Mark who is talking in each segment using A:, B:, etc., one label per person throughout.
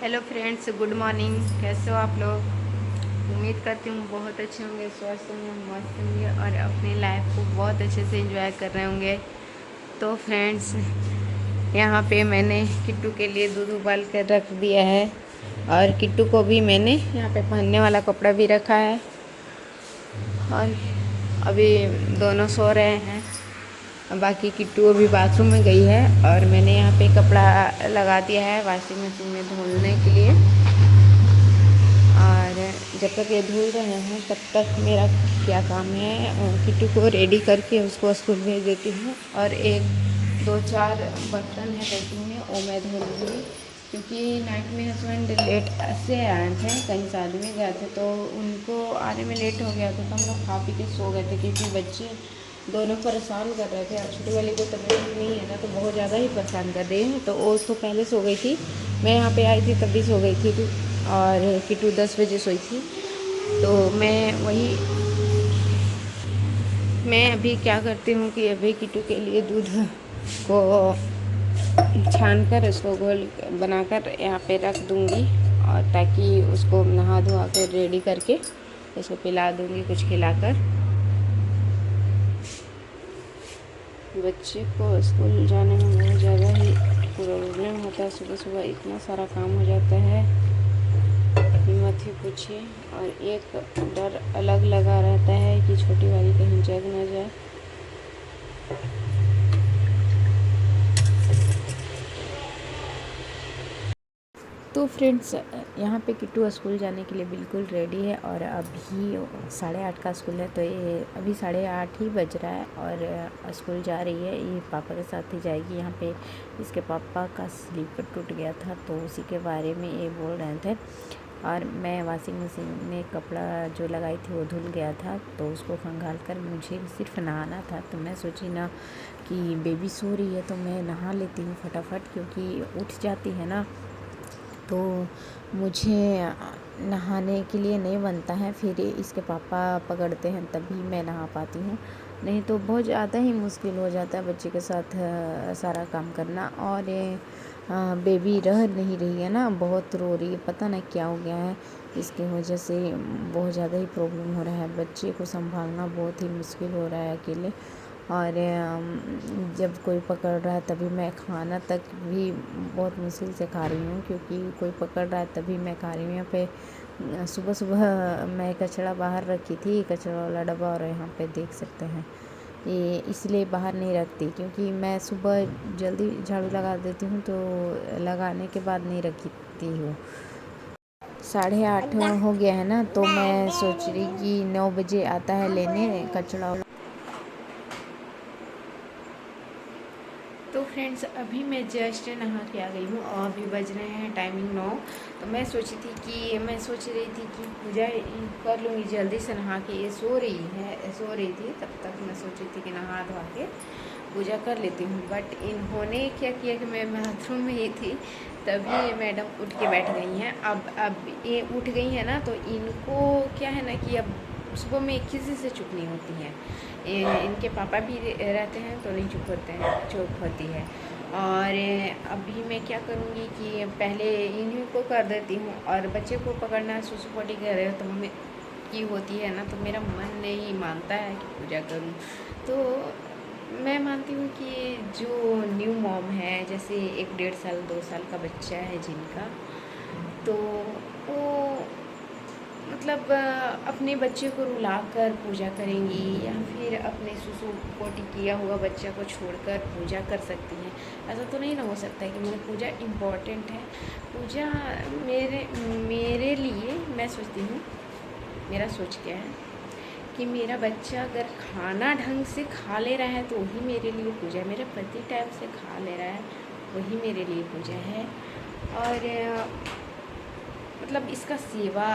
A: Hello friends, good morning. कैसे हो आप लोग? उम्मीद करती हूँ बहुत अच्छे होंगे, स्वस्थ होंगे, मस्त होंगे और अपनी लाइफ को बहुत अच्छे से एंजॉय कर रहे होंगे। तो फ्रेंड्स, यहाँ पे मैंने किट्टू के लिए दूध उबाल कर रख दिया है और किट्टू को भी मैंने यहाँ पे पहनने वाला कपड़ा भी रखा है और अभी दोनों सो रहे हैं। बाकी किट्टू अभी बाथरूम में गई है और मैंने यहाँ पे कपड़ा लगा दिया है वॉशिंग मशीन में धुलने के लिए। और जब तक ये धुल रहे हैं तब तक मेरा क्या काम है, किट्टू को रेडी करके उसको स्कूल भेज देती हूँ और एक दो चार बर्तन है पेंटिंग में वो मैं धो लूँगी, क्योंकि नाइट में हस्बैंड लेट से आए थे, कहीं शादी में गए थे तो उनको आने में लेट हो गया था। तो हम लोग खा पी के सो गए थे क्योंकि बच्चे दोनों परेशान कर रहे थे और छोटी वाली को तबीयत ठीक नहीं है ना, तो बहुत ज़्यादा ही परेशान कर रही है। तो वो तो पहले सो गई थी, मैं यहाँ पे आई थी तब भी सो गई थी और किट्टू 10 बजे सोई थी। तो मैं अभी क्या करती हूँ कि अभी किट्टू के लिए दूध को छान कर उसको घोल बनाकर यहाँ पे रख दूँगी और ताकि उसको नहा धोआ कर रेडी करके उसको पिला दूँगी कुछ खिलाकर। बच्चे को स्कूल जाने में बहुत ज़्यादा ही प्रॉब्लम होता है, सुबह सुबह इतना सारा काम हो जाता है कि मत ही पूछिए। और एक डर अलग लगा रहता है कि छोटी वाली कहीं जग ना जाए। तो फ्रेंड्स, यहाँ पे किट्टू स्कूल जाने के लिए बिल्कुल रेडी है और अभी 8:30 का स्कूल है, तो ये अभी 8:30 ही बज रहा है और स्कूल जा रही है। ये पापा के साथ ही जाएगी। यहाँ पे इसके पापा का स्लीपर टूट गया था तो उसी के बारे में ये बोल रहे थे। और मैं वॉशिंग मशीन में कपड़ा जो लगाई थी वो धुल गया था तो उसको खंगाल कर मुझे सिर्फ नहाना था। तो मैं सोची ना कि बेबी सो रही है तो मैं नहा लेती हूँ फटाफट, क्योंकि उठ जाती है ना तो मुझे नहाने के लिए नहीं बनता है, फिर इसके पापा पकड़ते हैं तभी मैं नहा पाती हूँ, नहीं तो बहुत ज़्यादा ही मुश्किल हो जाता है बच्चे के साथ सारा काम करना। और बेबी रह नहीं रही है ना, बहुत रो रही है, पता नहीं क्या हो गया है, इसकी वजह से बहुत ज़्यादा ही प्रॉब्लम हो रहा है। बच्चे को संभालना बहुत ही मुश्किल हो रहा है अकेले। और जब कोई पकड़ रहा है तभी मैं खाना तक भी बहुत मुश्किल से खा रही हूँ, क्योंकि कोई पकड़ रहा है तभी मैं खा रही हूँ। यहाँ पे सुबह सुबह मैं कचरा बाहर रखी थी, कचरा वाला डब्बा, और यहाँ पे देख सकते हैं ये इसलिए बाहर नहीं रखती क्योंकि मैं सुबह जल्दी झाड़ू लगा देती हूँ, तो लगाने के बाद नहीं रखती हूँ। 8:30 हो गया है ना, तो मैं सोच रही कि 9 बजे आता है लेने कचरा। तो फ्रेंड्स, अभी मैं जस्ट नहा के आ गई हूँ और अभी बज रहे हैं टाइमिंग 9। तो मैं सोच रही थी कि पूजा कर लूँगी जल्दी से नहा के। ये सो रही थी, तब तक मैं सोची थी कि नहा धोआ के पूजा कर लेती हूँ। बट इन्होंने क्या किया कि मैं बाथरूम में ही थी तभी ये मैडम उठ के बैठ गई हैं। अब ये उठ गई हैं ना, तो इनको क्या है ना कि अब सुबह में किसी से चुप नहीं होती हैं। इनके पापा भी रहते हैं तो नहीं चुप होती है। और अभी मैं क्या करूँगी कि पहले इन्हीं को कर देती हूँ, और बच्चे को पकड़ना सुसु पोटी कर रहे हो तो मम्मी की होती है ना, तो मेरा मन नहीं मानता है कि पूजा करूँ। तो मैं मानती हूँ कि जो न्यू मॉम है, जैसे 1 डेढ़ साल 2 साल का बच्चा है जिनका, तो वो मतलब अपने बच्चे को रुलाकर पूजा करेंगी या फिर अपने सुसु पोटी किया हुआ बच्चा को छोड़कर पूजा कर सकती हैं। ऐसा तो नहीं ना हो सकता है कि मेरी पूजा इम्पॉर्टेंट है। पूजा मेरे लिए मैं सोचती हूँ, मेरा सोच क्या है कि मेरा बच्चा अगर खाना ढंग से खा ले रहा है तो वही मेरे लिए पूजा है। मेरा पति टाइम से खा ले रहा है वही मेरे लिए पूजा है। और मतलब इसका सेवा,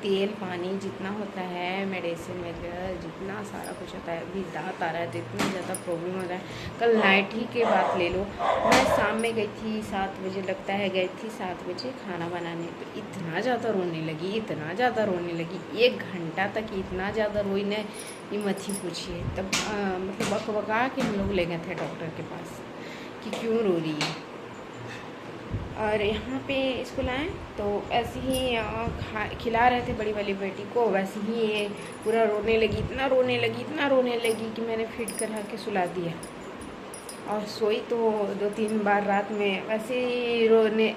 A: तेल पानी जितना होता है, मेडिसिन वगैरह जितना सारा कुछ होता है, अभी दांत आ रहा है तो इतना ज़्यादा प्रॉब्लम हो रहा है। कल नाइट ही के बात ले लो, मैं शाम में गई थी 7 बजे, लगता है गई थी 7 बजे खाना बनाने, तो इतना ज़्यादा रोने लगी, 1 घंटा तक इतना ज़्यादा रोई न, ये मत ही पूछिए। तब मतलब बकबका के हम लोग ले गए थे डॉक्टर के पास कि क्यों रो रही है। और यहाँ पे इसको लाएँ तो ऐसे ही खिला रहे थे बड़ी वाली बेटी को, वैसे ही ये पूरा रोने लगी, इतना रोने लगी कि मैंने फीड करा के सुला दिया। और सोई तो 2-3 बार रात में वैसे ही रोने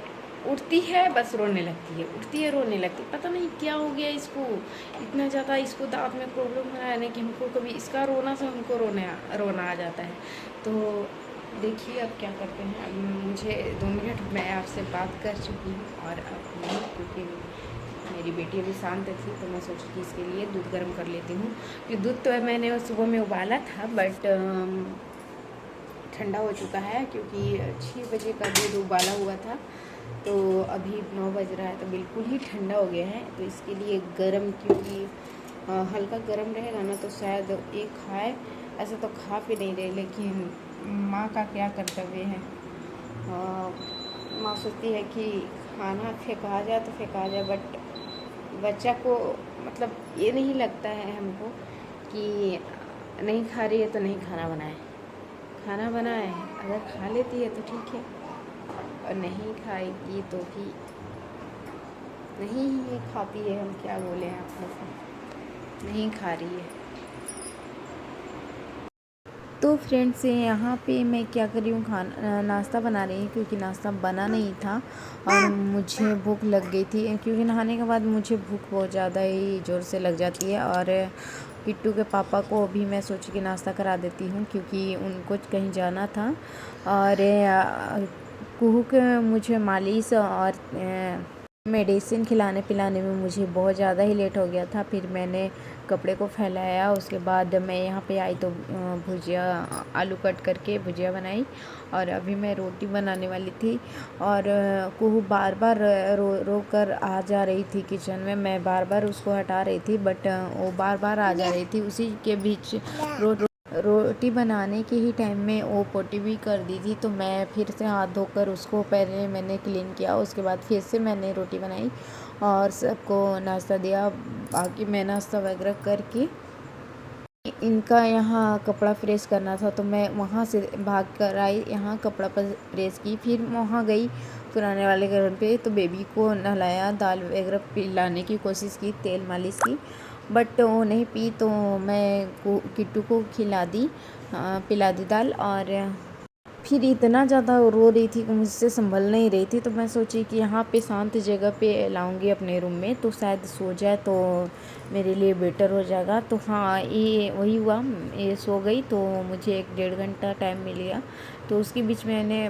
A: उठती है, बस रोने लगती है, उठती है रोने लगती है। पता नहीं क्या हो गया इसको, इतना ज़्यादा इसको दांत में प्रॉब्लम हो रहा है ना कि हमको कभी इसका रोना से हमको रोना आ जाता है। तो देखिए अब क्या करते हैं। अब मुझे 2 मिनट मैं आपसे बात कर चुकी हूँ और अब नहीं, क्योंकि मेरी बेटी अभी शांत थी तो मैं सोची कि इसके लिए दूध गर्म कर लेती हूँ। कि दूध तो मैंने सुबह में उबाला था, बट ठंडा हो चुका है, क्योंकि 6 बजे का दूध उबाला हुआ था तो अभी 9 बज रहा है तो बिल्कुल ही ठंडा हो गया है। तो इसके लिए गरम, क्योंकि हल्का गरम रहेगा ना तो शायद ये खाए। ऐसा तो खा भी नहीं रहे, लेकिन माँ का क्या कर्तव्य है। माँ सोचती है कि खाना फेंका जाए तो फेंका जाए, बट बच्चा को मतलब ये नहीं लगता है हमको कि नहीं खा रही है तो नहीं खाना बनाए। अगर खा लेती है तो ठीक है, और नहीं खाएगी तो भी नहीं ही खाती है। हम क्या बोले आप लोग को, नहीं खा रही है। तो फ्रेंड्स यहाँ पे मैं क्या कर रही हूँ, नाश्ता बना रही हूँ, क्योंकि नाश्ता बना नहीं था और मुझे भूख लग गई थी। क्योंकि नहाने के बाद मुझे भूख बहुत ज़्यादा ही ज़ोर से लग जाती है। और किट्टू के पापा को भी मैं सोची कि नाश्ता करा देती हूँ, क्योंकि उनको कहीं जाना था। और कुहू के मुझे मालिश और मेडिसिन खिलाने पिलाने में मुझे बहुत ज़्यादा ही लेट हो गया था। फिर मैंने कपड़े को फैलाया, उसके बाद मैं यहाँ पे आई तो भुजिया, आलू कट करके भुजिया बनाई। और अभी मैं रोटी बनाने वाली थी और कुहू बार बार रो कर आ जा रही थी किचन में। मैं बार बार उसको हटा रही थी, बट वो बार बार आ जा रही थी। उसी के बीच रोटी बनाने के ही टाइम में वो पोटी भी कर दी थी। तो मैं फिर से हाथ धोकर उसको पहले मैंने क्लीन किया, उसके बाद फिर से मैंने रोटी बनाई और सबको नाश्ता दिया। बाकी मैं नाश्ता वगैरह करके इनका यहाँ कपड़ा प्रेस करना था, तो मैं वहाँ से भाग कर आई, यहाँ कपड़ा प्रेस की। फिर वहाँ गई पुराने वाले घर पे, तो बेबी को नहलाया, दाल वगैरह पिलाने की कोशिश की, तेल मालिश की, बट वो नहीं पी। तो मैं किट्टू को पिला दी दाल। और फिर इतना ज़्यादा रो रही थी कि मुझसे संभल नहीं रही थी। तो मैं सोची कि यहाँ पे शांत जगह पे लाऊंगी अपने रूम में, तो शायद सो जाए तो मेरे लिए बेटर हो जाएगा। तो हाँ, ये वही हुआ, ये सो गई तो मुझे 1-1.5 घंटा टाइम मिल गया। तो उसके बीच मैंने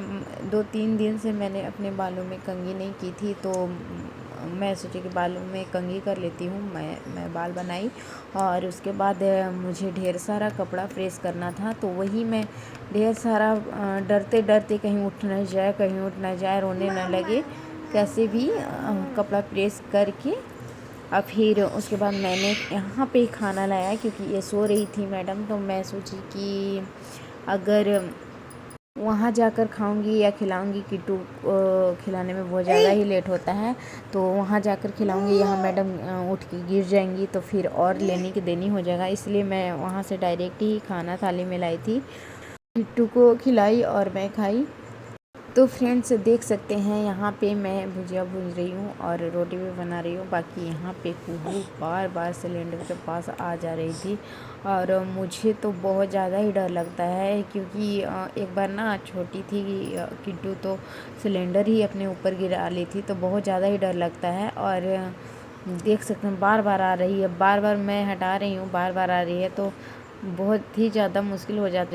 A: 2-3 दिन से मैंने अपने बालों में कंघी नहीं की थी, तो मैं सोची कि बालों में कंघी कर लेती हूँ। मैं बाल बनाई और उसके बाद मुझे ढेर सारा कपड़ा प्रेस करना था। तो वही मैं ढेर सारा डरते डरते कहीं उठ न जाए, रोने न लगे, कैसे भी कपड़ा प्रेस करके। और फिर उसके बाद मैंने यहाँ पे खाना लाया, क्योंकि ये सो रही थी मैडम। तो मैं सोची कि अगर वहाँ जाकर खाऊंगी या खिलाऊंगी, किट्टू खिलाने में बहुत ज़्यादा ही लेट होता है, तो वहाँ जाकर खिलाऊंगी, यहाँ मैडम उठ के गिर जाएंगी तो फिर और लेने की देनी हो जाएगा। इसलिए मैं वहाँ से डायरेक्ट ही खाना थाली में लाई थी, किट्टू को खिलाई और मैं खाई। तो फ्रेंड्स देख सकते हैं यहाँ पे मैं भुजिया भूज रही हूँ और रोटी भी बना रही हूँ। बाकी यहाँ पे कुहू बार बार सिलेंडर के पास आ जा रही थी और मुझे तो बहुत ज़्यादा ही डर लगता है, क्योंकि एक बार ना छोटी थी किट्टू तो सिलेंडर ही अपने ऊपर गिरा ली थी, तो बहुत ज़्यादा ही डर लगता है। और देख सकते हैं बार बार आ रही है, बार बार मैं हटा रही हूँ, बार बार आ रही है, तो बहुत ही ज़्यादा मुश्किल हो जाता है।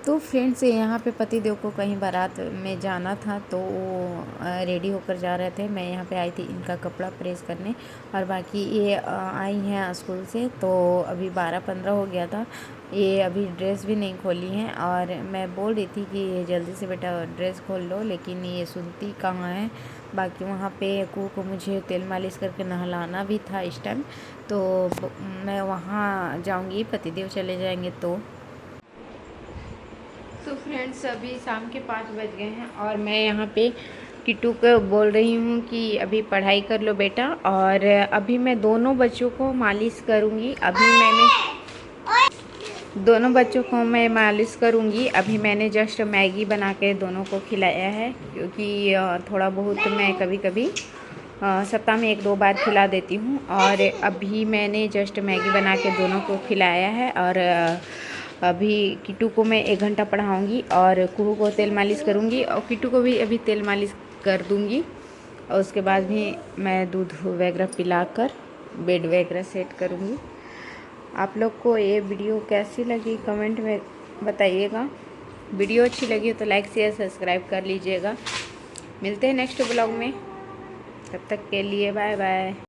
A: तो फ्रेंड्स यहाँ पे पतिदेव को कहीं बारात में जाना था, तो वो रेडी होकर जा रहे थे। मैं यहाँ पे आई थी इनका कपड़ा प्रेस करने, और बाकी ये आई हैं स्कूल से, तो अभी 12-15 हो गया था, ये अभी ड्रेस भी नहीं खोली हैं। और मैं बोल रही थी कि जल्दी से बेटा ड्रेस खोल लो, लेकिन ये सुनती कहाँ है। बाकी वहाँ पे कुहू को मुझे तेल मालिश करके नहलाना भी था इस टाइम, तो मैं वहाँ जाऊँगी, पतिदेव चले जाएंगे तो फ्रेंड्स अभी शाम के 5 बज गए हैं और मैं यहाँ पे किट्टू को बोल रही हूँ कि अभी पढ़ाई कर लो बेटा। और अभी मैं दोनों बच्चों को मालिश करूँगी। अभी मैंने दोनों बच्चों को मैं मालिश करूँगी। अभी मैंने जस्ट मैगी बना के दोनों को खिलाया है, क्योंकि थोड़ा बहुत मैं कभी कभी सप्ताह में 1-2 बार खिला देती हूँ। और अभी मैंने जस्ट मैगी बना के दोनों को खिलाया है। और अभी किट्टू को मैं 1 घंटा पढ़ाऊँगी और कुहू को तेल मालिश करूँगी और किट्टू को भी अभी तेल मालिश कर दूँगी। और उसके बाद भी मैं दूध वगैरह पिलाकर बेड वगैरह सेट करूँगी। आप लोग को ये वीडियो कैसी लगी कमेंट में बताइएगा। वीडियो अच्छी लगी हो तो लाइक शेयर सब्सक्राइब कर लीजिएगा। मिलते हैं नेक्स्ट ब्लॉग में, तब तक के लिए बाय बाय।